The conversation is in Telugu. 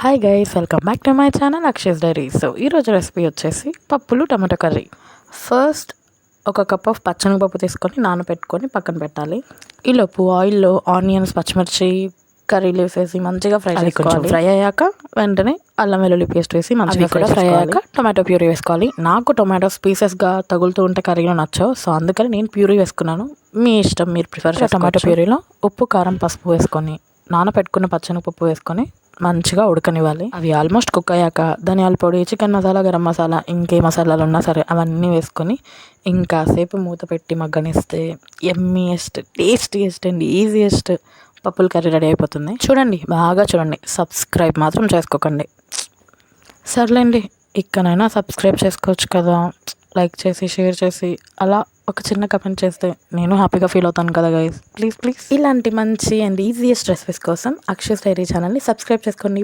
Hi guys, welcome back to my channel Akshaya's diary. So ఈరోజు రెసిపీ వచ్చేసి పప్పులు టమాటో కర్రీ. ఫస్ట్ ఒక కప్ ఆఫ్ పచ్చనిపప్పు తీసుకొని నానబెట్టుకొని పక్కన పెట్టాలి. ఈలోపు ఆయిల్లో ఆనియన్స్, పచ్చిమిర్చి, కర్రీ లీవ్స్ వేసి మంచిగా ఫ్రై చేసుకోవాలి. ఫ్రై అయ్యాక వెంటనే అల్లం వెల్లుల్లి పేస్ట్ వేసి మంచిగా కూడా ఫ్రై అయ్యాక టమాటో ప్యూరీ వేసుకోవాలి. నాకు టొమాటోస్ పీసెస్గా తగులుతూ ఉంటే కర్రీలో నచ్చవు, సో అందుకని నేను ప్యూరీ వేసుకున్నాను. మీ ఇష్టం, మీరు ప్రిఫర్ చేస్తే టమాటో ప్యూరీలో ఉప్పు, కారం, పసుపు వేసుకొని నానబెట్టుకున్న పచ్చనిపప్పు వేసుకొని మంచిగా ఉడకనివ్వాలి. అవి ఆల్మోస్ట్ కుక్ అయ్యాక ధనియాల పొడి, చికెన్ మసాలా, గరం మసాలా, ఇంకే మసాలాలు ఉన్నా సరే అవన్నీ వేసుకొని ఇంకాసేపు మూత పెట్టి మగ్గనిస్తే ఎమ్మీయెస్ట్, టేస్టీయెస్ట్ అండ్ ఈజియెస్ట్ పప్పుల కర్రీ రెడీ అయిపోతుంది. చూడండి, బాగా చూడండి. సబ్స్క్రైబ్ మాత్రం చేసుకోకండి. సర్లేండి, ఇక్కడైనా సబ్స్క్రైబ్ చేసుకోవచ్చు కదా. లైక్ చేసి, షేర్ చేసి, అలా ఒక చిన్న కమెంట్ చేస్తే నేను హ్యాపీగా ఫీల్ అవుతాను కదా గైస్. ప్లీజ్ ఇలాంటి మంచి అండ్ ఈజియెస్ట్ రెసిపీస్ కోసం అక్షయస్ డైరీ ఛానల్ని సబ్స్క్రైబ్ చేసుకోండి.